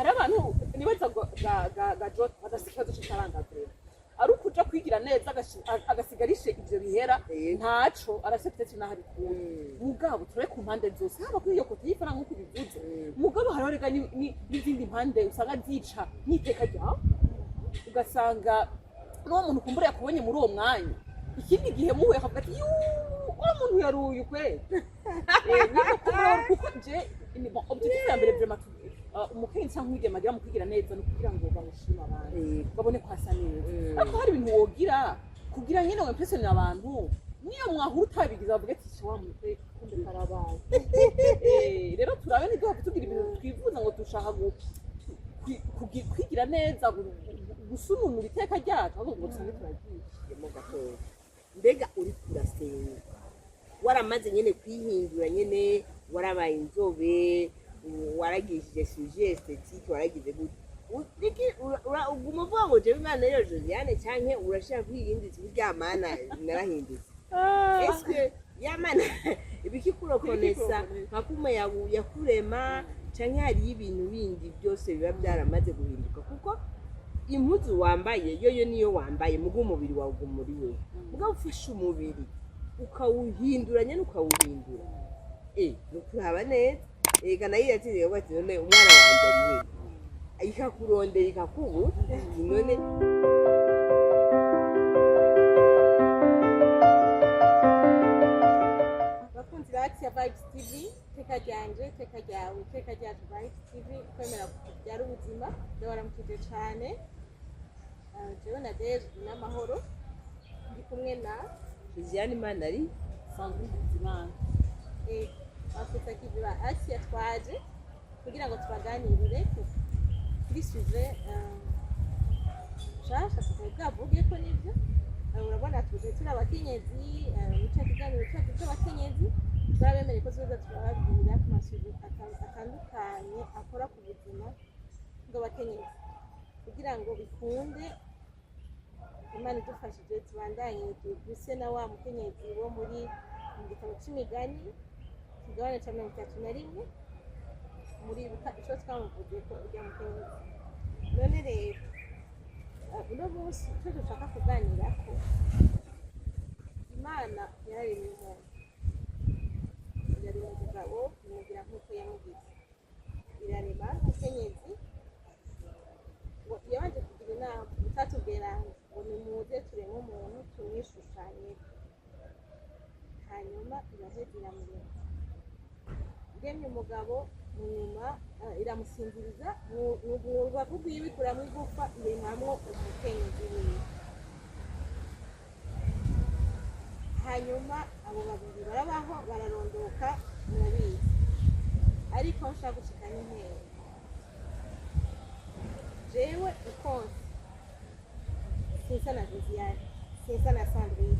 hari abantu nibaza gajot badasikibazo cy'ikarangazi ari ukuja kwigira neza agasigarishe ivyo bihera ntaco araseptetse n'ahari kuba mugabo ture ku mpande zose haba kuri iyo kote y'ifara nk'uko bivuze mugabo harorega n'izindi mpande usanga zica n'iteka ryawe ugasanga n'uwo muntu kumbura yakubonye muri uwo mwanya ikindi gihe muhuye akavuga ati uwo muntu yaruye kwe niko kumbura kuko je objectif ya mbere vraiment umukenzi cyangwa umwigema agira mu kwigira neza no kugira ngo bamushima abantu babone ko hasa neza ariko hari ibintu wogira kugira nyine ngo impression abantu niyo mwahura utabigiza bavuga ati wa mutwe kumbe karabaye rero turabe ni duha tugira ibintu twifuza ngo dushaka kwigira neza gusununura iteka ryacu ahubwo ngo tusange turagiye mu gatoya mbega uri kurasenga waramaze nyene kwihindura nyene warabaye inzobe waragishije sujet esthétique waragize gute uguma uvuga ngo jewe Imana rero Josiane canke urashaka kwiyinditse uryamana narahindutse est-ce yamana ibiki kurokonesa nkakume yakurema canke hari ibintu bindi byose biba byaramaze guhinduka kuko impuzu wambaye yoyo niyo wambaye mugo umubiri wawe ugumuri wewe mugo ufashe umubiri ukawuhindura nyene ukawuhindura nukuraba neza ega nayo yatiriye bati none umwana wanje ari ikakurondera ikakubu none bakunzi bati ya Vibes TV teka ryanje teka ryawe teka rya Vibes TV kwemera kubyara ubuzima ndabara mukije cyane jewe na Deje n'amahoro ndi kumwe na Josiane Manari Sandrine Bizimana afite kibiba ati yatwaje kugira ngo tubaganirire kuri sujet shasha tukavuge ko nibyo urabona tuje turi abakenyezi nicyo kiganiro cyacu cy'abakenyezi turabemere ko tuza turababwira ku masujet atandukanye akora ku buzima bw'abakenyezi kugira ngo bikunde Imana idufashije tubandanye duse na wa mukenyezi wo muri mu gitabo cy'imigani kigabane cya 31 muri icyo twamuvuze ko ujya mukenyezi none rero uno munsi icyo dushaka kuganira ko Imana yararemye umuntu yararemye umugabo imugira nk'uko yamugize irarema mukenyezi yabanje kugira inama utatubwira ngo nimuze tureme umuntu tumwishushanye hanyuma iraheza iramurema iremye umugabo nyuma iramusinziriza mu rubavu rwiwe ikuramo igufa iremamwo umukenyezi wiwe hanyuma abo babiri barabaho bararondoka murabizi ariko nshaka gushika n'intero jewe ukonse sinsa na Josiane sinsa na Sandrine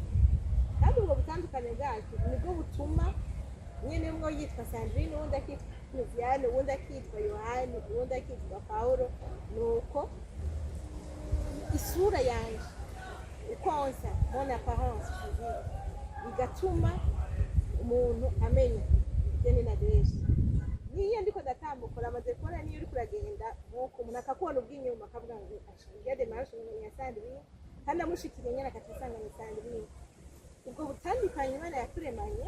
kandi ubwo butandukane bwacu nibwo butuma mwene mwo yitwa Sandrine uwundi akitwa Josiane uwundi akitwa Yohani uwundi akitwa Paulo nuko isura yanje ukonsa mon apparence physique bigatuma umuntu amenya ideni na Deje niyo ndiko ndatambuka amaze kubona niyo uri kuragenda nkuko umuntu akakubona ubw'inyuma akavuga ngo ashingiye demarche ya Sandrine kandi amushikiriye nyene akatasanga ni Sandrine ubwo butandukanye Imana yaturemanye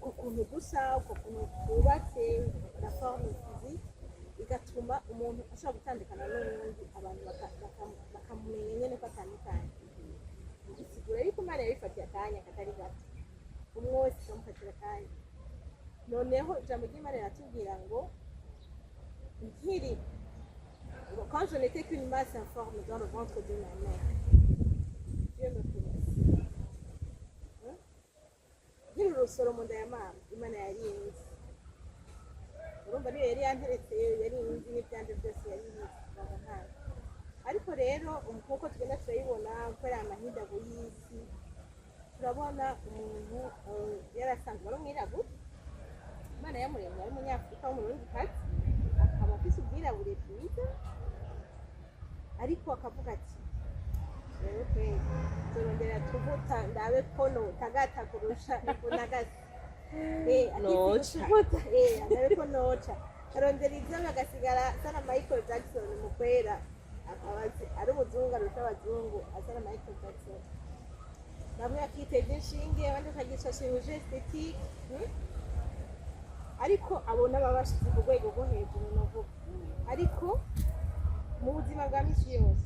ukuntu dusa ukuntu twubatse na forme physique igatuma umuntu ashobora gutandukana n'undi abantu bakamumenya nyene ko atandukanye isigura yuko Imana yabifatiye akanya katari gato umwose amufatira akanya noneho ijambo ry'Imana riratubwira ngo nkiri quand je n'étais qu'une masse informe dans le ventre de ma mère Dieu me connaissait nkiri urusoro mu nda ya mama Imana yarinzi urumva niyo yari yanteretse yari inzi n'ibyanje byose yari yizi ariko rero nkuko tugenda turayibona gukora amahindago y'isi turabona umuntu yarasanzwe ari umwirabura Imana yamuremye ari umunyafurika w'umurundikazi akaba afise ubwirabure bwiza ariko akavuga ati rero kweli turondera tuvuta ndabe kono tagata kurusha ikunagazi noca ndabe ko noca arondera inzobe agasigara asa na Michael Jackson mu kwera, akaba ari umuzungu arusha abazungu asa na Michael Jackson. Bamwe bakiteza inshinge abandi bakagisha chirurgie esthétique, ariko abo nababa bashize ku rwego rwo hejuru novuga. Ariko mu buzima bwa misi yose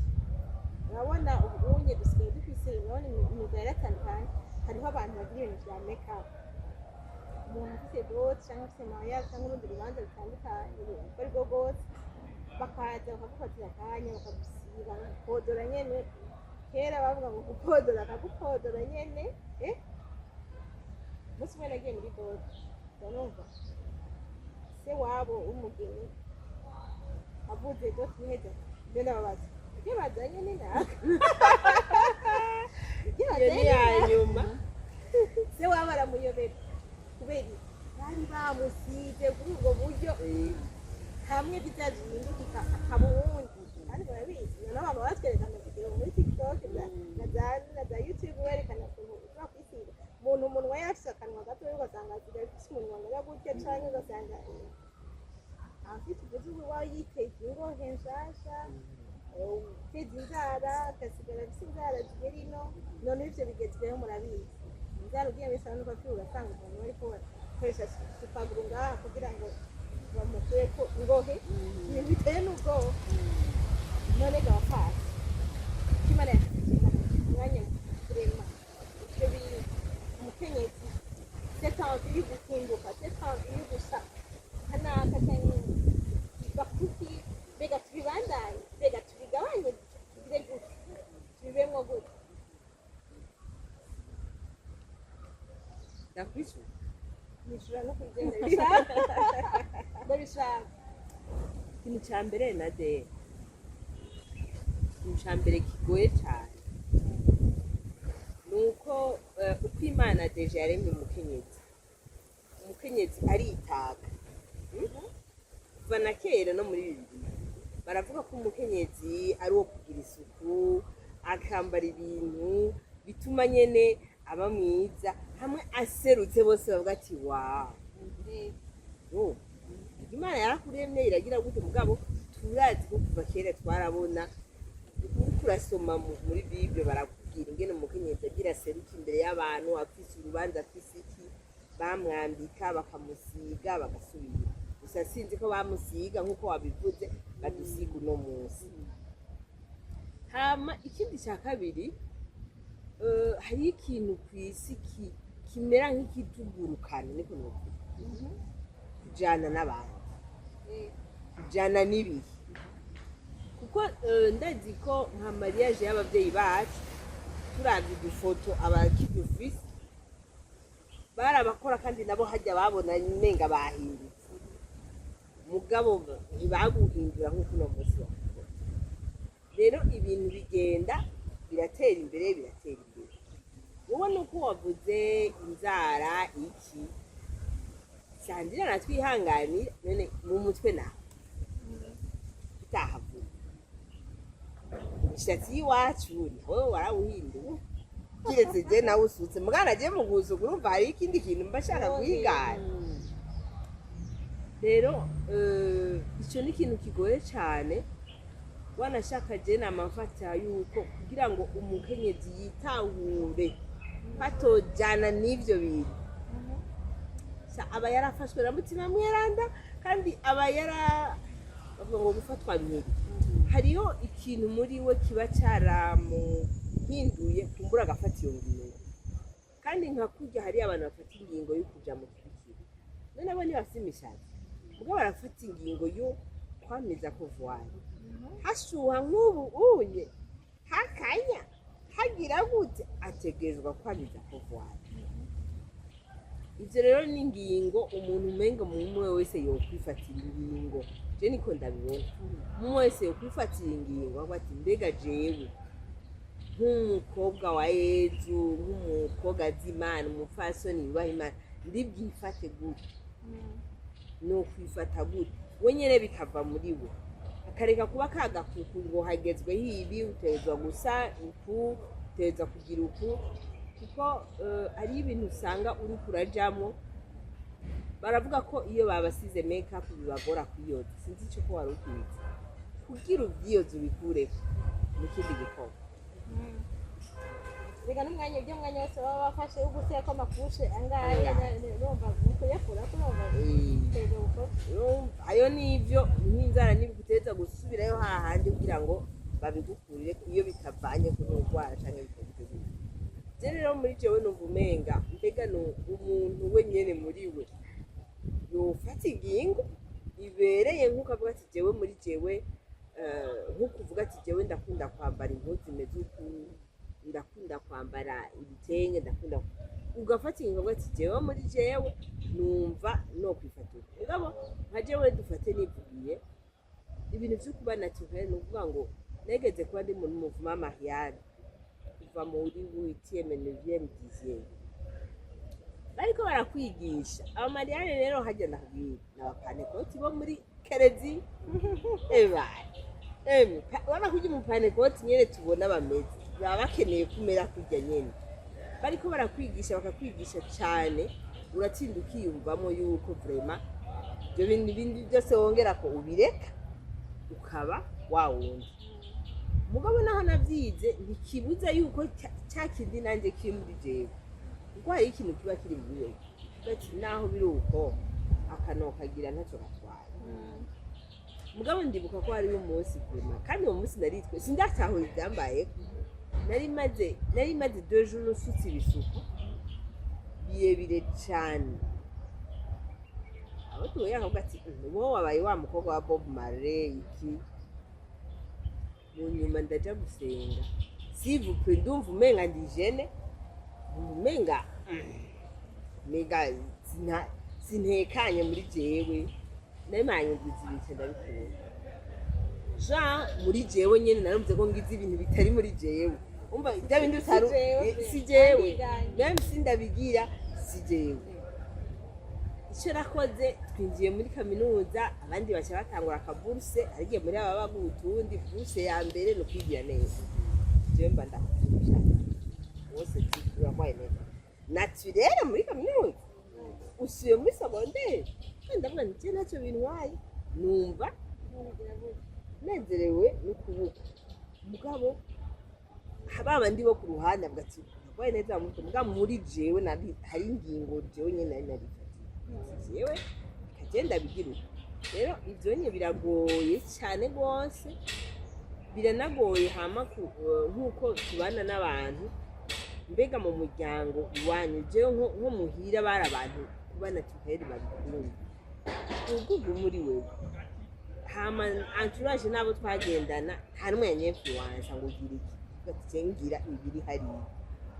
urabona ubunye dusigaye dufise urabona imyuga yaratandukanye. Hariho abantu bagira ibintu vya make up, umuntu afite dote cyangwa afite mariage cyangwa urundi rubanza rutandukanye urwo arirwo rwose, bakaza bakagufatira akanya bakagusiga bakagupodora nyene. Kera bavuga ngo gupodora akagupodora nyene. Umunsi umwe nagiye muri dote urumva se wabo w'umugeni avuze dote iheze, mbere ndababaza ibyo bazanye ni naka ibyo bazanye ya nyuma se waba aramuyobera kubera bari bamusize kuri ubwo buryo hamwe bitazinduka akaba uwundi. Kandi barabizi noneho baba batwereka amavideo muri TikTok na za YouTube berekana ukuntu ushobora kwisiga umuntu umunwa yarafise akanwa gato ugasanga asigaye afise umunwa ngana gutya canke ugasanga afite ubuzubu wawe yiteza ingohe nshasha, uteza inzara agasigara afise inzara zigera ino. None ivyo bigezweho murabizi, inzara ugiye muri salon ukavyuka ugasanga umuntu bariko bakoresha supaguru ngaha kugira ngo bamukureko ingohe, ibintu biteye n'ubwoba. None gabapasi kimara umwanya kurema ivyo bintu umukenyezi setanze yo gukinduka, setanze yo gusa kanaka cyane bakuti bega tubibandanye, bega tubigabanye, tugire gute, tubibemwo gute. ndakwishura Nishura no kugenda bishaka ndabishaka. ikintu ca mbere nade ikintu ca mbere kigoye cane nuko uko Imana deje yaremye umukenyezi aritaka. Kuva na kera no muri Bibiliya baravuga ko umukenyezi ari uwo kugira isuku, akambara ibintu bituma nyene aba mwiza, hamwe aserutse bose bavuga ati wawu Imana yarakuremye iragira gute. Mugabo turazi ko kuva kera twarabona uriko urasoma muri Bible barakubwira ingene umukenyezi agira seruka imbere y'abantu, afise urubanza, afise iki, bamwambika bakamusiga bagasubira. Gusa sinzi ko bamusiga nk'uko wabivuze badusiga uno munsi. Hama ikindi cya kabiri, hari ikintu kw'isi kimera nk'ikitugurukana, niko novuga, kujana n'abantu, kujana n'ibihe. Kuko ndazi ko nka mariage y'abavyeyi bacu turavye udufoto abakidufise barabakora, kandi nabo hajya babona nenga bahindutse, mugabo ntibaguhindura nk'uko uno munsi bakora. Rero ibintu bigenda biratera imbere. Wowe nuko wavuze inzara iki sandira natwihanganira, none mu mutwe nawe utahavuye imishatsi y'iwacu nawe warawuhinduye, kiretse je nawe usutse mugana je mu gusuka urumva hari ikindi kintu mba shaka kwigana. Rero ico ni ikintu kigoye cane. Wanashaka je namafata yuko kugira ngo umukenyezi yitahure patojana n'ivyo bintu, aba yarafashwe na mutima mweranda, kandi aba bavuga ngo gufatwa mpiri. Hariho ikintu muri we kiba caramuhinduye kumbura agafata iyo ngingo, kandi nka kurya hari abantu bafata ingingo yo kuja mu kirikiri, none abo ntibafite imishatsi ubwo barafata ingingo yo kwamiza kuvuana, hashuha nk'ubu unye hakanya hagira gute ategerezwa kwamiza kuvuana. Ivyo rero ni ingingo umuntu umenga umwe wese yokwifatira ingingo. Je niko ndabibona, umwe wese yokwifatira ingingo aho ati mbega jewe nk'umukobwa wa Yezu, nk'umukobwa z'Imana, umupfasoni yubaha Imana, ndibwifate gute, no kwifata gute, we nyene bikava muri we, akareka kuba kagakuku ngo hagezweho ibi, utegerezwa gusa uku, utegerezwa kugira uku. Kuko ari ibintu usanga uri kurajamo baravuga ko iyo babasize make up bibagora kuyoza sinzi icyo ko wari ukizi kugira ubyiyoze ubikureho n'ikindi gikorwa reka n'umwanya ibyo mwanya wose baba bafashe wo guteka amakushe angahe urumva kuyakura ko ayo nivyo n'inzara nibiguteza gusubirayo hahandi kugira ngo babigukurire iyo bitavanye ku ndwara canke bitagutegura je rero muri jewe numva umenga mbega umuntu we nyene muri we yofata ingingo ibereye nk'uko avuga ati jewe muri jewe nk'uko uvuga ati jewe ndakunda kwambara impuzu zimeze uku ndakunda kwambara ibitenge ndakunda ugafata ingingo ati jewe muri jewe numva no kwifatira ngabo nka jewe dufate nivugiye ibintu byo kuba naturel no kuvuga ngo negeze kuba ndi mu muvuma mariage kuva muri 8e 9e 10e bariko barakwigisha abamariage rero hajya ndakubwira n'abapanekoti bo muri kerezi wana kuja mu panekoti nyene tubona bameze baba bakeneye kumera kujya nyene bariko barakwigisha bakakwigisha cyane uratsinda ukiyumvamo yuko vraiment ibyo bindi byose wongera ko ubireka ukaba wawundi mugabo naho navyize ntikibuza yuko cya kindi nanjye kiri muri jewe kuko hari ikintu kiba kiri muri wewe ati naho biri uko akanokagira ntacyo gatwaye mugabo ndibuka ko hari umunsi kurema kandi uwo munsi naritwe sindatahuye ibyambaye nari maze 2 jours nsutse ibisuku birebire cyane abo tuwe yaho gati wowe wabaye wa mukobwa wa Bob Marley iki mu nyuma ndaja gusenga sivupe ndumva umenga ndi jene umenga mega sintekanye muri jewe nemanye ndizibitse ndabikunda ja muri jewe nyene narumze ko ngize ibintu bitari muri jewe umva ibyo bindi utaru si jewe même sindabigira si jewe icyo nakoze twinjiye muri kaminuza abandi bacha batangura akaburse arigiye muri aba bagutundi burse ya mbere no kwigira neza jewe mba ndakubisha wose turakwaye neza naturel muri kaminuza usiye muri secondaire ndavuga nti nacyo bintwaye numva nezerewe n'ukuboko mugabo hababa ndi bo ku ruhande avuga ati nakwaye neza mugabo muri jewe hari ingingo jewe nyene nari jewe kagenda bigira rero ivyo nye biragoye cyane rwose biranagoye hama nk'uko tubana n'abantu mbega mu muryango iwanyu jewe nko muhira bari abantu kubana tuheri babikunda ugugu muri wewe hama entourage nabo twagendana nta n'umwe influence ngo ugire iki gatengira ibiri hari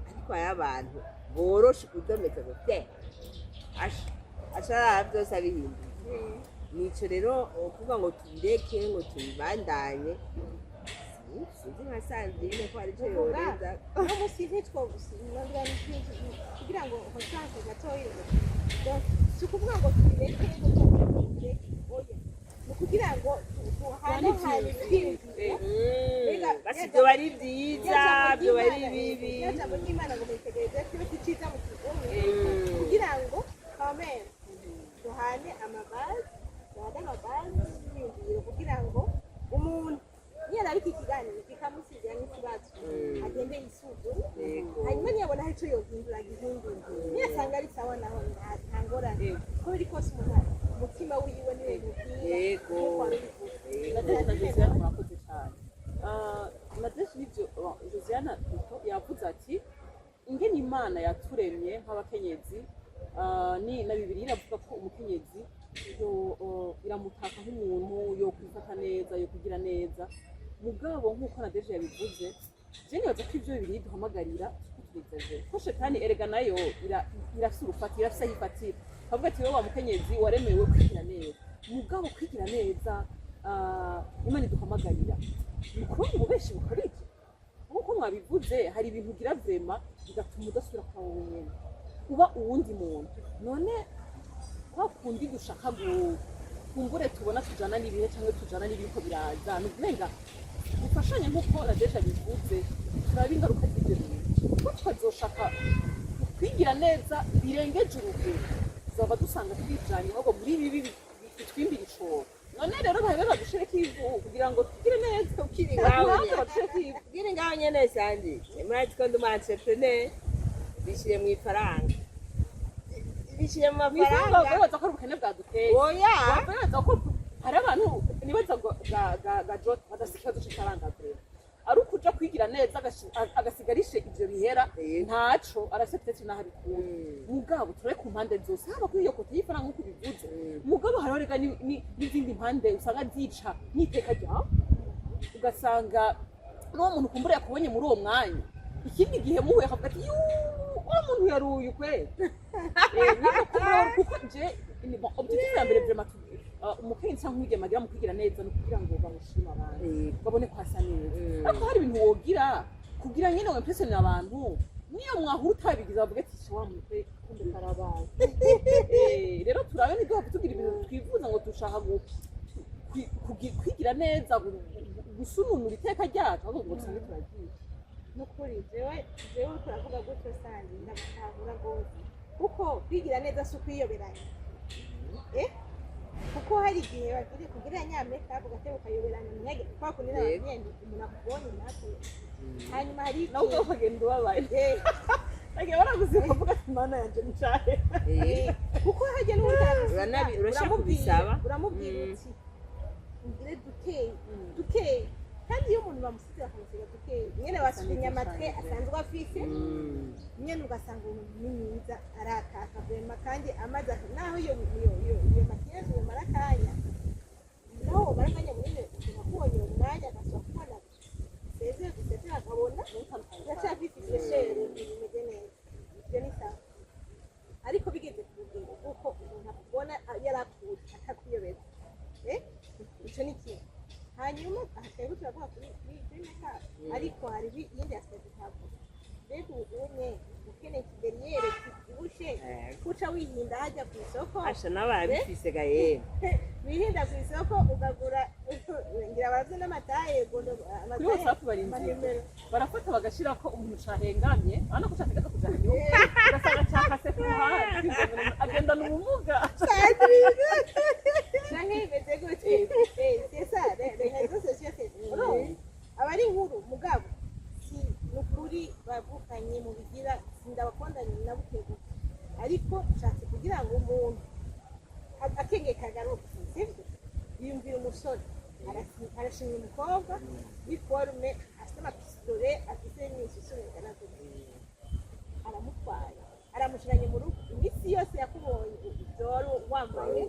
ariko aya abantu boroshe kudomeka gute ashara byose abihinduye nico rero kuvuga ngo tubireke ngo tubibandanye sinzi nka Sandrine ko ari cyo yoreza no musize twobusindira kugira ngo hosanze gatoyi si ukuvuga ngo tubireke ngo tubireke oya ni kugira ngo duhane basi byo bari byiza byo bari bibi jambo ry'Imana ngo mwitegereze kibe kiciza mu kigomwe kugira ngo amen duhane amabazi n'ibindiro kugira ngo umuntu niyo ariko ikiganiro kikamusigira n'ikibazo agende yisuzume hanyuma ntiyabona hari icyo yohindura gihindura niyo asanga ari sawa naho nta ngorane ko biri kose umuntu umutima wiwe niwe mubwira na Josiane murakoze cyane nadeshi n'ibyo Josiane yavuze ati ingene Imana yaturemye nk'abakenyezi ni na Bibiliya iravuga ko umukenyezi iramutaka nk'umuntu yo kwifata neza yo kugira neza mugabo nk'uko nadeje yabivuze je nibaza ko ivyo Bibiliya duhamagarira tukizeje ko shetani erega nayo irasura irafisa yifatira avuga ati wowe wa mukenyezi waremewe kwigira neza mugabo kwigira neza Imana iduhamagarira nuko mubeshi bukora iki nkuko mwabivuze hari ibintu ugira vrema bigatuma udasubira kwa wowe nyene kuba uwundi muntu none kwa kundi dushaka kumbure tubona tujana n'ibihe cyangwa tujana n'ibiko biraza numenga bifashanye nkuko Nadesha bivuze turaba ingaruka z'ibyo bintu ko twazoshaka kwigira neza birengeje urugero tuzaba dusanga twijanye ahubwo muri ibi bitwimbira icobo none rero bahebe badushireko ivu kugira ngo tugire neza ukiri ngaho badushireko ivu ukiri ngaho nyene sanje murazi ko ndi umu entrepreneur bishire mu ifaranga bishire mu mafaranga wibaza ko ari ubukene bwaduteye oya wibaza ko hari abantu nibaza ga jota badafite ikibazo c'ifaranga rero ari ukuja kwigira neza agasigarishe ivyo bihera ntaco araseptetse naho abikura mugabo turare ku mpande zose haba kuri iyo kote y'ifaranga nk'uko bivuze mugabo hariho rega n'izindi mpande usanga zica n'iteka ryawe ugasanga n'uwo muntu ukumbura yakubonye muri uwo mwanya ikindi gihe muhuye akavuga ati uwo muntu yaruye ukweli kuko je objectif ya mbere vraiment umukenyezi cyangwa umwigeme agira mu kwigira neza no kugira ngo bamushime abantu babone ko hasa neza ariko hari ibintu wogira kugira nyine ngo impressione abantu niyo mwahura utabigize bavuga ati wa mutwe kumbe karabaye rero turabe nibwo tugira ibintu twifuza ngo dushaka kwigira neza gusununura iteka ryacu ahubwo ngo tusange turagiye nukuri jewe turavuga gutyo sanje ndagutahura rwose kuko kwigira neza si ukwiyoberanya kuko hari igihe bagire kugira nyamerika ugateba ukayoberanya ntihage kwa kundi n'abagenda umuntu akubonye natwe hanyuma hari igihe nawe ukagenda ubabaye agiye baraguze kuvuga ati mana yanje nicaye kuko hajya n'ubundi urashaka kubisaba uramubwira uti ugire dukeye kandi iyo umuntu bamusize bakamusiga dukeye nyene wasubinya amatwe asanzwe afise nyene ugasanga umuntu ni mwiza arakaka vrema kandi amaze naho iyo makiyaje yo marakanya naho barakanya munene nakubonye uwo mwanya agasaba kubona seze akabona ndacyafite ishere bimeze neza ibyo ni sawa ariko bigeze ku rugero kuko umuntu akubona yarakuye atakuyobeza ico ni kimwe hanyuma twebwe turavuga kuri makeup ariko hari iyindi aspect tutavuga mbega ubunye ukeneye kideriyere kibushe kuca wihinda hajya ku isoko asha n'ababifise gaye wihinda ku isoko ugagura ngira baravye n'amataye gondo kuri WhatsApp bari inzira barafata bagashira ko umuntu cahengamye ana ko cyategeka kuja hanyuma ugasanga cyakase ku ruhande agenda n'ubumuga canke bimeze gutyo c'est ça les réseaux sociaux c'est abari inkuru mugabo si nukuri bavukanye mu bigira sindabakondanye na butego ariko nshatse kugira ngo umuntu akenge kagaruke sivyo yumvira umusore arashimira umukobwa w'iforme afite amapistole afite n'ishishure aramutwaye aramushiranye mu rugo iminsi yose yakubonye ujoro wambaye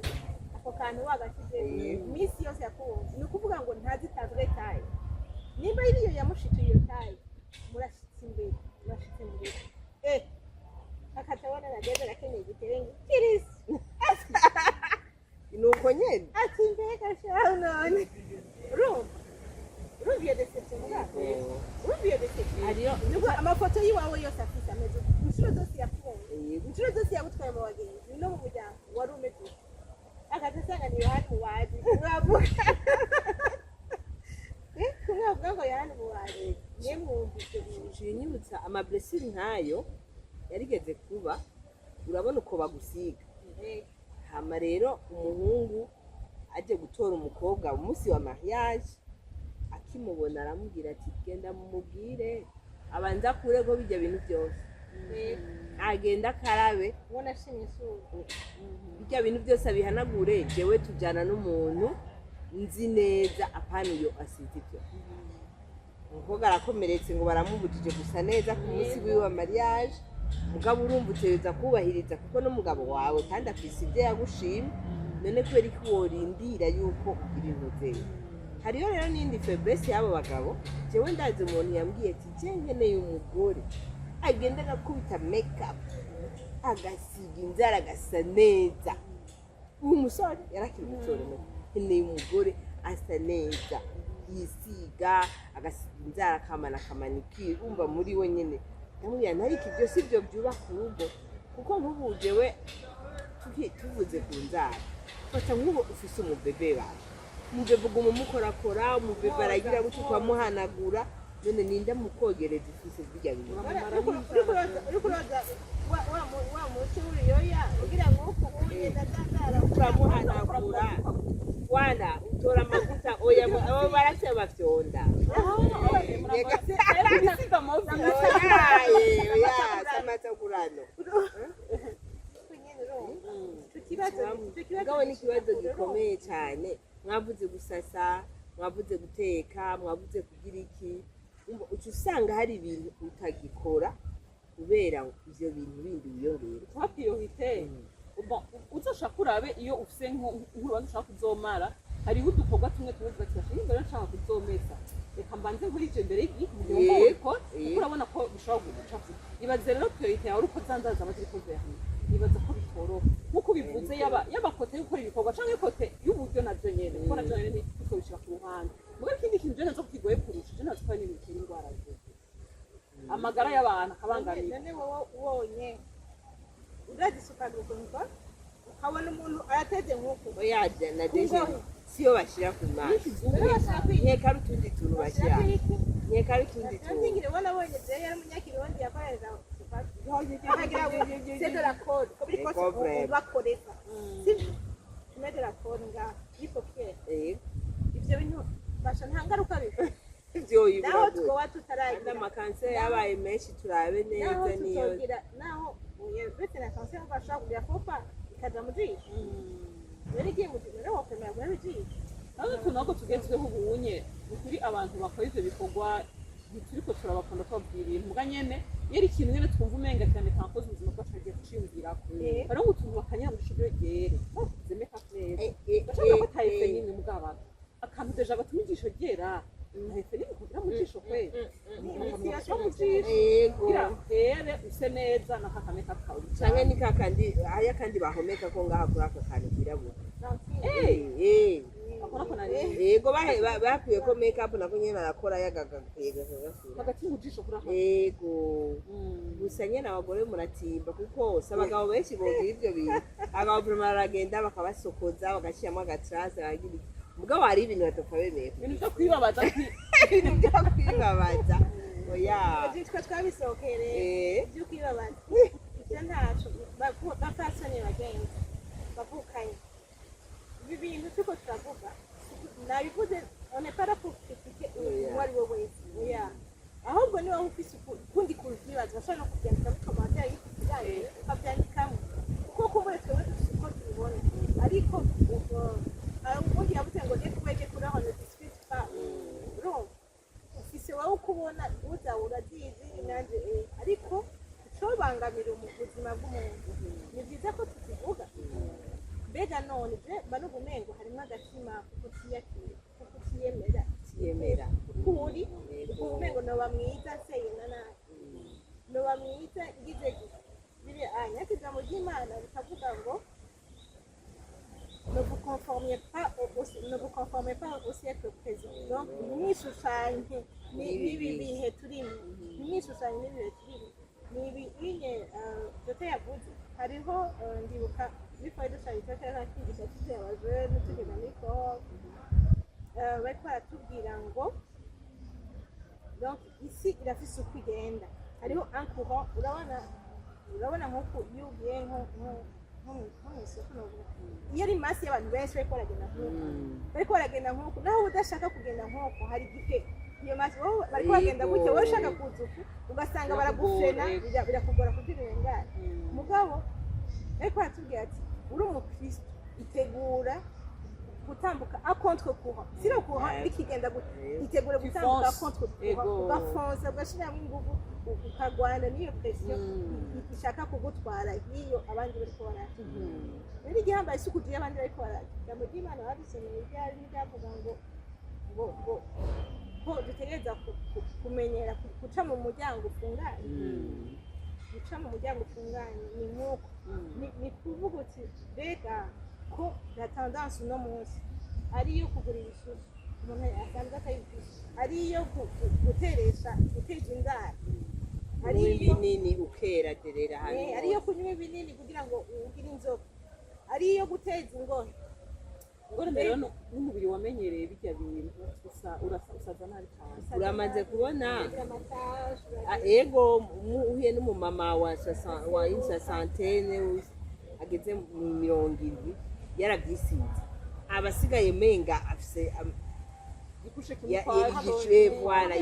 ako kantu wagashyize iminsi yose yakubonye ni ukuvuga ngo ntazitazwe taye nimba iriyo yamushitse iyo taye murashitse imbere akatabona nageze rakeneye igitenge kirisi nuko nyene ati mbega shaho none urumva iyo deception mugabo urumva iyo deception ariyo nubwo amafoto yiwawe yose afite ameze inshuro zose yakubonye inshuro zose yagutwaye mu bagenzi no mu muryango wari umeze akaza asanga ni yohani muwazi uravuga kumwavuga ngo yohani muwazi niye mwumva ibyo bintu nyibutsa amablessing nkayo yarigeze kuba urabona uko bagusiga hama rero umuhungu aje gutora umukobwa umunsi wa mariage akimubona aramubwira ati genda mumubwire abanza kurego bijya bintu byose agenda akarabe ubona ashimye isura bijya bintu byose abihanagure jewe tujyana n'umuntu nzi neza apana uyo asize ibyo umukobwa arakomeretse ngo baramubujije gusa neza ku munsi wiwe wa mariage mugabo urumva utereza kubahiriza kuko n'umugabo wawe kandi afise ibyo yagushima none kubera ko worindira yuko ibintu vyeye hariyo rero n'indi faiblesse y'abo bagabo jewe ndazi umuntu yambwiye ati je nkeneye umugore agenda agakubita makeup agasiga inzara agasa neza uyu musore yarakiri umusore nkeneye umugore asa neza yisiga agasiga inzara akamanikira umva muri we nyene ndamubwira ntariko ibyo si byo byubaka urugo kuko nk'ubu jewe tuvuze ku nzara fata nk'ubu ufise umubebe bawe umubebe uguma umukorakora umubebe aragira gutyo ukamuhanagura none ninde mukogereza ifise birya bintu uriko uroza wa muti w'uruyoya ugira ngo ukunye ndazazara uramuhanagura wana utora amavuta oya abo barase bafyonda samatakurano mugabo ni ikibazo gikomeye cyane mwavuze gusasa mwavuze guteka mwavuze kugira iki uca usanga hari ibintu utagikora kubera ivyo bintu bindi wiyongera twapiyohite uzoshaka urabe iyo ufise nk'urubanza ushaka kuzomara hariho udukorwa tumwe tuvuga ati bashaka imbere nshaka kuzomesa reka mbanze nkuri ivyo mbere y'igihe kuko urabona ko bishobora gucafuza ibaze rero priorite yawe uko zandaza abaziriko zihana nibaza ko bitoroha nk'uko bivuze yaba kote yo gukora ibikorwa canke kote y'uburyo navyo nyene kuko navyo nyene niko bishira ku ruhande mugabo ikindi kintu je nazo kigoye kurusha je nazo twari n'ibitera indwara amagara y'abantu akabangamira none wowe ubonye urazisukana ukuntu ukabona umuntu arateze nk'uko oyaje na deje siyo bashira ku mazi nkeka ari utundi tuntu bashyira nkeka ari utundi tuntu ntingire ubona abonye je yari umunyakirundi yakorera akagira ngo c'est de la code comme il faut on doit connaître si tu mets de la code ngaha il faut faire ivyo bintu basha nta ngaruka bifite ivyo naho yibura twoba tutaragira amakanseri yabaye menshi turabe naho neza niyo tutogira naho bete na kanseri bashobora kugira fopa ikaja mu jisho rero igiye mu jisho rero wakwemera guhera ijisho nazo tunako tugezweho ubunye ukuri abantu bakora ivyo bikorwa turiko turabakunda twabwira ibintu muga nyene yari ikintu nyene twumva umenga cyane tankoze ubuzima bwacu agiye guciyumvirako rero ngo utuntu bakanyira mu shibyo ryere bavuze make up neza bashobora ko tayife nyine mugabo akantu deja gatuma ijisho ryera tayife nyine kugira mu jisho kwe yego here use neza na kaka make up kawe canke ni kakandi hariya kandi bahomeka ko ngaha kuri aka kantu kirabura akora ko nari yego bakwiye ko make up nako nyene barakora yagagakega kagasura hagati mu jisho kuri aho yego gusa nyene abagore muratimba kuko si abagabo benshi bogira ivyo bintu abagabo vraiment baragenda bakabasokoza bagashyiramo agatrace bagira mugabo hari ibintu batapfa bemeye ibintu byo kwibabaza ibintu byo kwibabaza oya twe twabisokereye byo kwibabaza ivyo ntaco bapfasoni bagenzi bavukanye ibi bintu turiko turavuga nabivuze on est pas là pour critiquer uwo ari we wese oya ahubwo niba ufise ukundi kuntu twibaza bashobora no kubyandika muri commentaire y'ikijanye ukabyandikamo kuko kumbure twebwe dufise uko tubibona ariko ubundi yavuze ngo ne kubeke kuri aho ne discute pas urumva ufise wowe uko ubona uza urazizi nanje ariko cobangamira ubuzima bw'umuntu ni byiza ko tukivuga mbega none je bano bumengo harimo agatima kuko kutiyemera ukuri ubumengo noba mwiza nseye na nabi noba mwiza ngize biri nyakijambo ry'Imana bikavuga ngo ne vous conformez pas au siècle présent donc mwishushanye n'ibi bihe turimo mwishushanye n'ibihe turimo nibi inye jote yavuze hariho ndibuka bifo dushaka icyo nakwigisha tuzebaje n'utugenda niko bariko baratubwira ngo donc isi irafise uko igenda hariho un courant urabona nk'uko iyo ugiye nko mw'isoko iyo ari masi y'abantu benshi bariko baragenda nk'uko naho udashaka kugenda nk'uko hari igihe iyo masi bariko bagenda gutya wowe ushaka kuza uku ugasanga baragufrena birakugora kugira urengane mugabo ariko baratubwira ati uri umukristo itegura gutambuka a contre courant si le courant ikigenda itegura gutambuka a contre courant ugafonsa ugashiramo inguvu ukagwana n'iyo pression ishaka kugutwara hiyo abandi bariko barata rero igihambaye isuku giye abandi bariko barata jambo ry'Imana babisomeye ryari ryavuga ngo ko dutegereza kumenyera guca mu muryango ufunganye guca mu muryango ufunganye ni nk'uko ni kuvuga uti mbega ko la tendance uno munsi ariyo kugura ibisusu umuntu asanzwe atayifise ariyo guteza inzara ariyo binini ukera derera hano ariyo kunywa ibinini kugira ngo ugire inzoka ariyo guteza ingohe ngore rero n'umubiri wamenyereye bijya bintu usaza nabi cyane. uramaze kubona ego uhuye n'umumama wa insasantene ageze mu 70 yarabyisize abasigaye menga afise gikushe igice voilà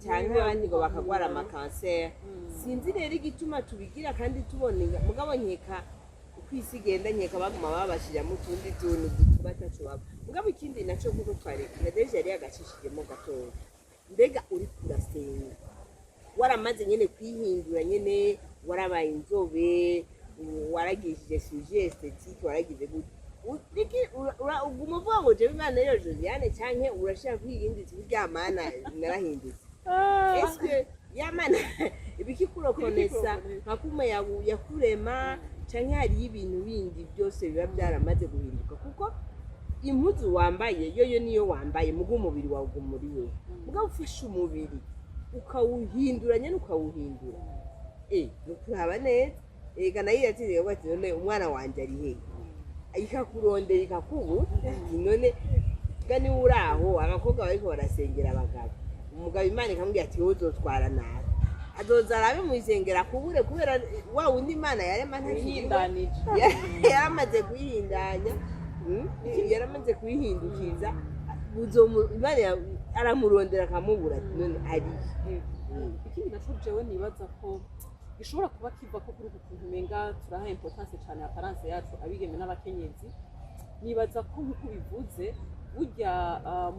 cyangwa abandi ngo bakagwara amakanseri sinzi rero igituma tubigira kandi tubona mugabo nkeka kwisi igenda nkeka baguma babashira mu tundi tuntu dutubatacu baba mugabo ikindi naco kuko twareka nadeje yari agacishijemo gatoya mbega uri kurasenga waramaze nyene kwihindura nyene warabaye inzobe waragishije sujet esthétique waragize gute uguma uvuga ngo jewe Imana rero Josiane canke urashaka kwiyinditse uryamana narahindutse est-ce yamana ibikikurokonesa nkakume yakurema canke hari ibintu bindi byose biba byaramaze guhinduka kuko impuzu wambaye yoyo niyo wambaye mugo umubiri wawe ugumuriwe mugo ufashe umubiri ukawuhinduranya n'ukawuhindura nukuraba neza ega nayo yatiriye ngo ati none umwana wanje ari he ikakurondera ikakubura none gani uraho abakobwa bariko barasengera abagabo umugabo Imana ikamubwira ati wowe uzotwara nabi azoza arabe mu isengera kubure kubera wa wundi Imana yarema ntahindanije yaramaze kwihindanya yaramaze kwihindukiza Imana aramurondera akamubura none ari ikindi naco jewe nibaza ko gishobora kuba kiva ko kuri ukuntu umenga turaha importance cyane apparence yacu abigeme n'abakenyezi nibaza ko nkuko bivuze burya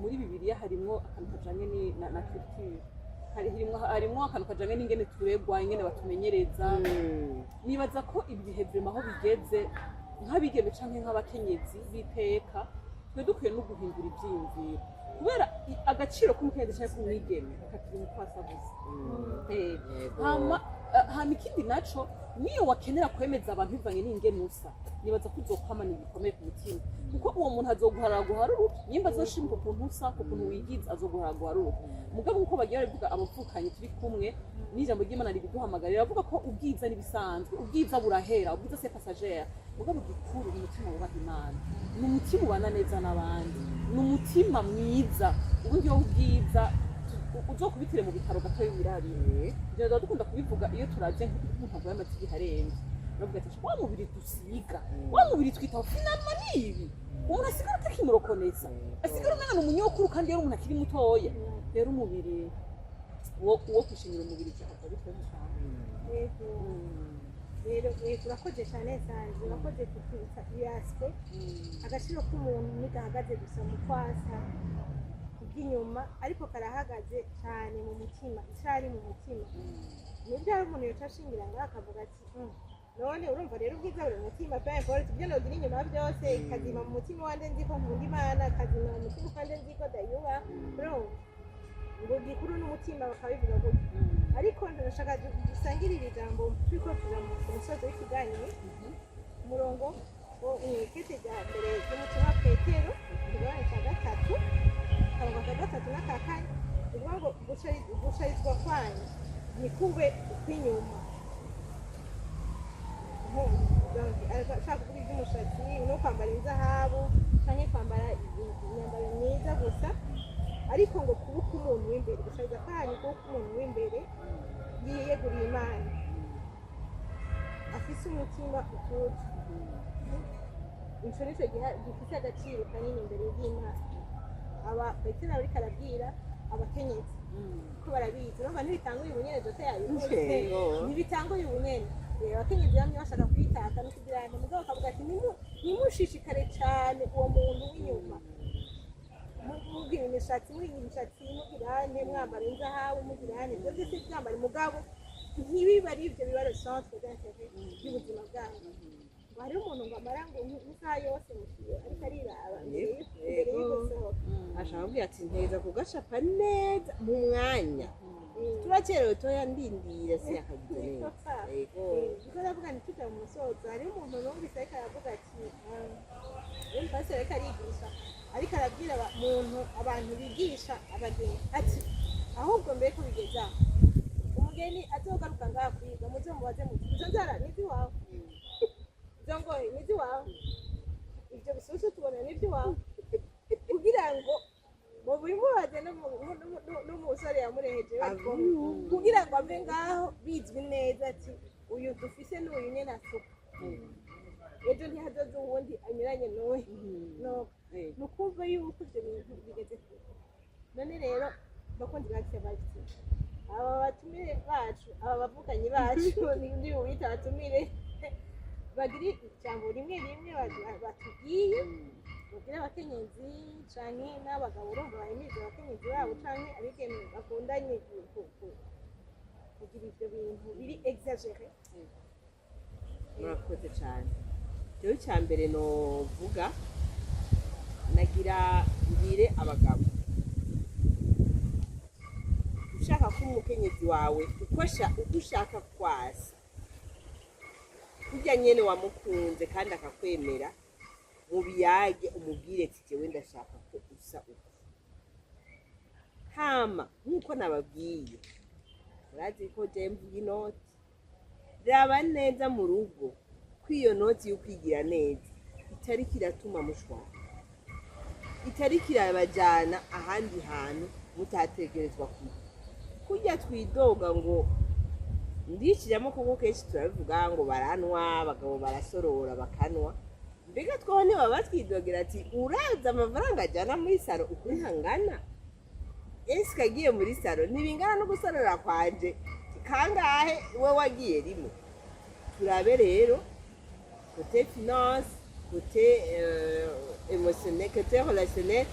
muri Bibiliya harimwo akantu kajanye na culture harimwo akantu kajanye n'ingene turegwa ingene batumenyereza nibaza ko ibihe vyema aho bigeze nk'abigeme canke nk'abakenyezi biteka twe dukwiye no guhindura ivyiyumviro kubera agaciro k'umukenyezi canke k'umwigeme kakiri mu kwasa gusa hama ikindi naco niyo wakenera kwemeza abantu bivanye n'ingene usa nibaza ko uzokwamana ibikomeye ku mutima kuko uwo muntu azoguharara guharuru nyimba azoshimka ukuntu usa ukuntu wigiza azoguharara guharuru mugabo uko bagiye baravuga abavukanye turi kumwe n'ijambo ry'Imana ribiduhamagarira avuga ko ubwiza n'ibisanzwe ubwiza burahera ubwiza c'est passager mugabo gikuru ni umutima wubaha Imana ni umutima ubana neza n'abandi ni umutima mwiza ubundi wowe ubwiza uzokubitire mu bitaro gato y'ibirarire byo dukunda kubivuga iyo turavye nk'umuntu agwaye amatigi haremye bavuga ati wa mubiri dusiga wa mubiri twitaho finalma nibi umuntu asigara atakimurokoneza asigara umwana umunyokuru kandi yari umuntu akiri mutoya rero umubiri wo kwishimira umubiri cyane bityo cyane rero turakoze cyane sanze urakoze kutwita yaspe agaciro k'umuntu nigahagaze gusa mu kwasa inyuma ariko karahagaze cyane mu mutima cyari mu mutima nibyo umuntu yacashingira ngo akavuga ati none urumva rero ubwiza buri mutima pe importe ibyo nogira inyuma byose kazima mu mutima wanje nzi ko nkunda Imana kazima mu mutima kandi nzi ko dayuba urumva ngo gikuru n'umutima bakabivuga gutyo ariko ndashaka dusangire iri jambo turiko tuja mu musozo w'ikiganiro umurongo kete rya mbere y'umutima Petero ikibanza cya gatatu akarongo ka gatatu n'aka kane uvuga ngo gusharizwa kwanyu nikube ukwinyuma ashaka kuvuga iby'umushatsi no kwambara inzahabu canke kwambara imyambaro myiza gusa ariko ngo kuba umuntu w'imbere gushariza kwanyu kuba umuntu w'imbere yiyeguriye Imana afise umutima utuje ico nico gifise agaciro kanini imbere y'Imana Petero ariko arabwira abakenyezi ko barabizi urumva ntibitanguye ubunyene dose yabivuze ntibitanguye ubunyene abakenyezi bamwe bashaka kwitaka no kugira ngo mugabo akavuga ati nimushishikare cyane uwo muntu w'inyuma mugira imishatsi mugirane mwambara inzahabu mugirane byose si byambara umugabo ntibiba ari ibyo biba centre d'intérêt y'ubuzima bwanyu hariho umuntu ngo amara ngo isaha yose mukiyo ariko ariraba imbere y'ugusohoka ashaka kubwira ati nteza kugashapa neza mu mwanya turakerewe toya ndindira si akagize neza yego kuko ndavuga nti tuta mu musozo hariho umuntu numvise ariko aravuga ati yumva se ariko arigisha ariko arabwira abantu bigisha abageni ati ahubwo mbere ko bigeza umugeni azogaruka ngaha kwiga muze mubaze muti izo nzara ni iwawe byongoye ni iby'iwawe ibyo bisusu tubona ni iby'iwawe kugira ngo mu bimubaze n'umusore yamureheje kugira ngo ave ngaho bizwi neza ati uyu dufise n'uyu nyene asuka ejo ntihazoze uwundi anyuranye n'uwe ni ukumva yuko ibyo bintu bigeze kure none rero bakunzi bacu bati aba batumire bacu aba bavukanyi bacu ndi bubita batumire bagira ijambo rimwe rimwe batubwiye babwira abakenyezi canke n'abagabo urumva bahimiriza abakenyezi babo canke abigeme bakundanye kugira ivyo bintu biri exagere. murakoze cyane rero icya mbere novuga nagira mbire abagabo ushaka ko umukenyezi wawe uko ushaka kwasa kurya nyene wamukunze kandi akakwemera mu biyage umubwire ati jewe ndashaka ko usa uko hama nk'uko nababwiye murazi ko je mvuga inoti raba neza mu rugo ko iyo noti yo kwigira neza itari kiratuma mushwana itari kirabajana ahandi hantu mutategerezwa kurya twidoga ngo ndishyiramo kuko kenshi turabivuga ngo baranwa abagabo barasorora bakanwa mbega twaho niba batwidogera ati uraza amafaranga ajyana muri saro ukuri hangana ese kagiye muri saro ntibingana no gusorora kwanje kangahe we wagiye rimwe turabe rero kote finance kote emotionnel kote relationnel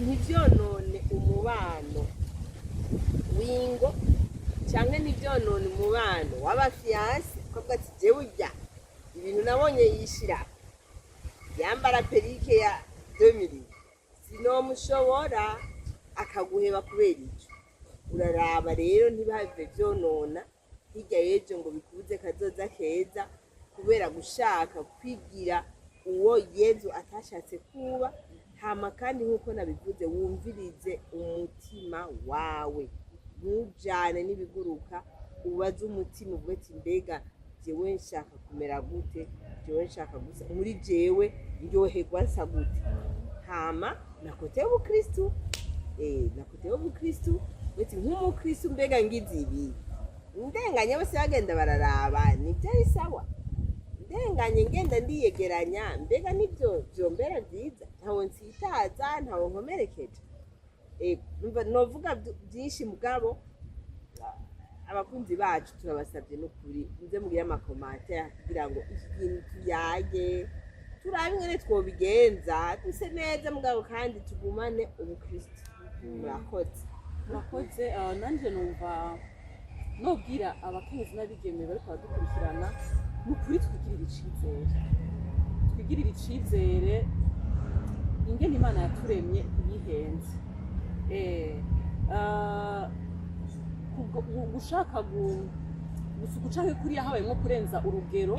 ntibyonone umubano w'ingo cyangwa ntibyonone umubano w'abafiyanse kuko ati jewe urya ibintu nabonye yishira yambara perike ya 2000 sinomushobora akaguheba kubera icyo uraraba rero ntibave byonona hirya y'ejo ngo bikubuze kazoza keza kubera gushaka kwigira uwo Yezu atashatse kuba hama kandi nk'uko nabivuze wumvirize umutima wawe ntujane n'ibiguruka ubaze umutima uvuga ati mbega jewe nshaka kumera gute jewe nshaka gusa muri jewe ndyoherwa nsa gute hama nakotewe ubukristu nakotewe ubukristu weti nk'umukristu mbega ngize ibi ndenganye bose bagenda bararaba nibyari sawa ndenganye ngenda ndiyegeranya mbega nibyo byombera byiza ntawo nsitaza ntawo nkomerekeje novuga byinshi mugabo abakunzi bacu turabasabye n'ukuri muze mugire amakomantere kugira ngo iki kintu tuyage turabe ingene twobigenza duse neza mugabo kandi tugumane ubukristo murakoze nanje numva nobwira abakenyezi n'abigeme bariko baradukurikirana n'ukuri twigirire icizere ingene Imana yaturemye yihenze gushaka gushaka kuriya habayemo kurenza urugero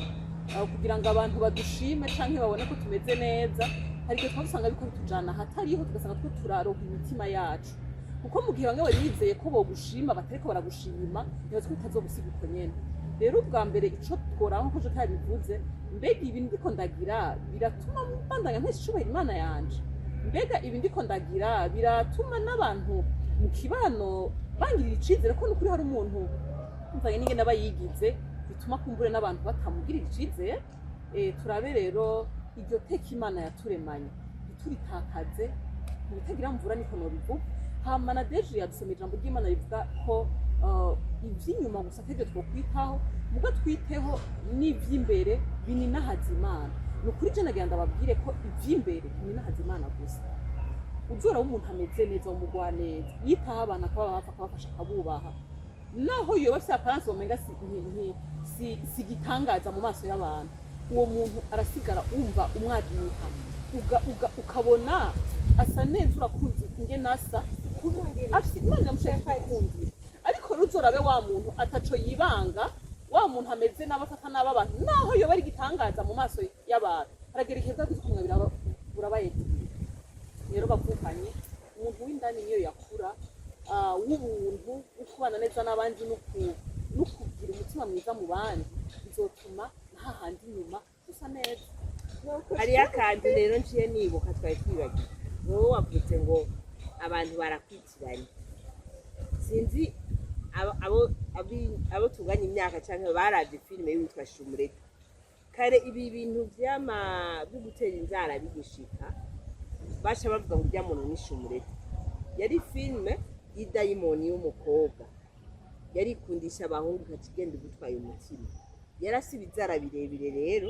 kugira ngo abantu badushime canke babone ko tumeze neza hari igihe twasanga biko bitujana hatariho tugasanga two turaroha imitima yacu kuko mu gihe bamwe bari bizeye ko bogushima batariko baragushima ntibazi ko utazogusiga uko nyene rero ubwa mbere ico tworaho nko tabivuze mbega ibi ndiko ndagira biratuma mbandanya ntishubahira Imana yanje mbega ibi ndiko ndagira biratuma n'abantu mu kibano bangirira icizere ko n'ukuri hari umuntu mvanye n'ingene aba yigize bituma kumbure n'abantu batamugirira icizere turabe rero iryo teka Imana yaturemanye ntituritakaze ntibitagira mvura niko nobivuga hama na Deji yadusoma ijambo ry'Imana rivuga ko ivy'inyuma gusa atevyo twokwitaho muga twiteho n'ivy'imbere bininahaza Imana nukuri je nagira ndababwire ko ivy'imbere bininahaza Imana gusa uzora w'umuntu ameze neza umugwa neza yitaho abana akabafasha akabubaha naho yoba afite aparance womenga si gitangaza mu maso y'abantu uwo muntu arasigara umva umwadimika ukabona asa neza urakunze ingene asa afite Imana yamushaka kumvira ariko ruzorabe wa muntu ataco yibanga wa muntu ameze n'abafata n'abantu naho yoba ari gitangaza mu maso y'abantu aragerekeza kwikumwabira burabaye rero bavukanye umuntu w'indani niyo yakura w'ubuntu ukubana neza n'abandi no kugira umutima mwiza mu bandi bizotuma nta handi nyuma asa neza hariyo akantu rero nciye nibuka twari twibagiwe wowe wavuze ngo abantu barakwitiranye sinzi abo tunganya imyaka cyangwa baravye filime yitwa Shumureta kare ibi bintu byo gutera inzara bigishika baca bavuga ngo urya muntu ni Shumureta yari filime y'idayimoni y'umukobwa yari ikundisha abahungu ikagenda gutwaye umutima yarasiba inzara birebire rero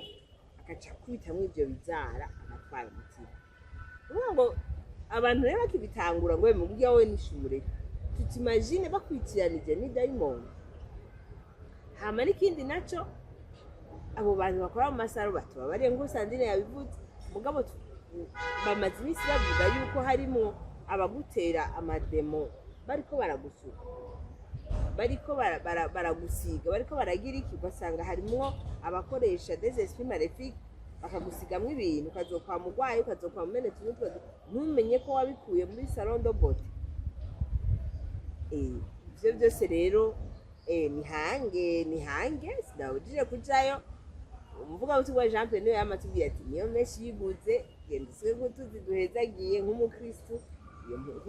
agaca kubitamwo ivyo bizara agatwara umutima uvuga ngo abantu rero bakibitangura ngo bemubwira we ni Shumureta tutimagine bakwitiranije ni dayimoni hama n'ikindi naco abo bantu bakora mu masaro batubabariye ngo Sandrine yabivuze mugabo bamaze iminsi bavuga yuko harimo abagutera amademo bariko baragusuka bariko baragusiga bariko baragira iki ugasanga harimo abakoresha des esprits maléfiques bakagusigamwo ibintu ukazokwa mugwayi ukazokwa mumenetse umutwe ntumenye ko wabikuye muri salon de beauté ivyo byose rero nihange sinawujije kujayo umuvuga uti Jean Pierre niwe yamatubwiye ati niyo meshi yiguze genda usibe ko tuzi duhezagiye nk'umukristo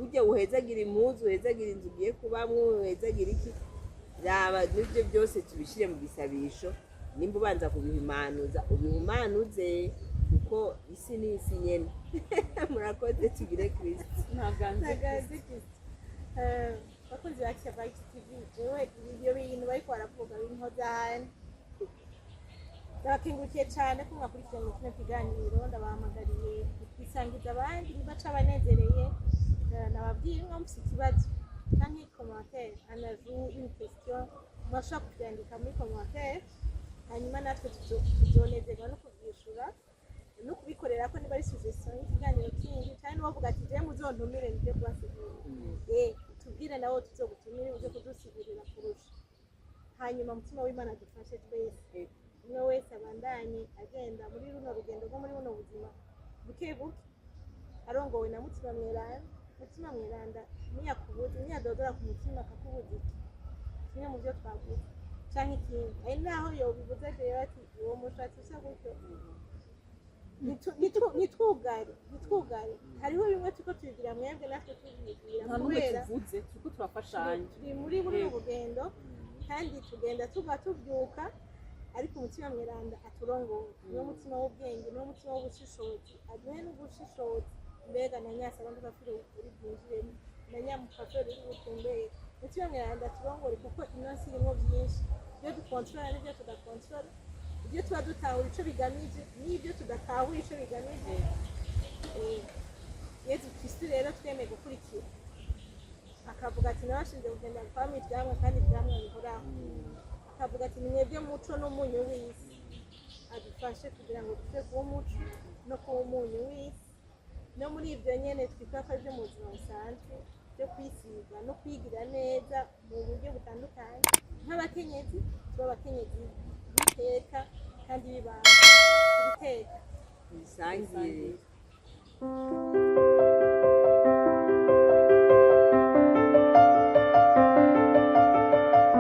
ujye uhezagira impuzu uhezagira inzu ugiye kubamwo uhezagira iki raba n'ibyo byose tubishire mu gisabisho nimba ubanza kubihimanuza ubihumanuze kuko isi ni isi nyene murakoze tugire Kristo ntagaze Kristo bakunzi ba Vibes TV jewe ibyo bintu bariko baravuga b'inkozane ndabakengurukiye cyane ko mwakurikiranye kino kiganiro ndabahamagariye kwisangiza abandi nibaca abanezereye nababwiye ngo mufite ikibazo canke commentaire anavu une question mwashaka kubyandika muri commentaire hanyuma natwe tuzonezerwa no kubyishura no kubikorera ko niba ari suggestion y'ikiganiro kindi cyane n'uwavuga ati je muzontumire nje kubasigurira tubwire nawo tuzogutumire uje kudusigurira kurusha hanyuma mutima w'Imana dufashe twese umwe wese abandanye agenda muri runo rugendo rwo muri buno buzima buke buke arongowe na mutima mweranda niyakubuze niyadodora ku mutima akakubuza kimwe mu byo twavuze canke ikindi ari naho yobivuze rero ati uwo mushatsi usa gutyo nitwugare hariho bimwe tuko tubigira mwebwe natwe tubigira kubera tuvuze tuko turafashanya turi muri buno rugendo kandi tugenda tubyuka ariko umutima mweranda aturongoye niwo mutima w'ubwenge niwo mutima w'ubushishozi aduhe n'ubushishozi mbega na nyasa abandi bafite uri bwinjiremo na nyamukafere uri butumbeye umutima mweranda aturongore kuko ino si irimo byinshi ibyo dukontorora n'ibyo tudakontorora ibyo tuba dutahura ico bigamije n'ibyo tudatahura ico bigamije Yesu Kristo rero twemeye gukurikira akavuga ati nabashinze kugenda kwama ivyamwa kandi ivyamwa bihoraho akavuga ati mwebwe muco n'umunyu w'isi adufashe kugira ngo tuve kuba umuco no kuba umunyu w'isi no muri ibyo nyene twitwa ko aribyo mu buzima busanzwe byo kwisiga no kwigira neza mu buryo butandukanye nk'abakenyezi tuba abakenyezi biteka kandi bibanga ibiteka bisangire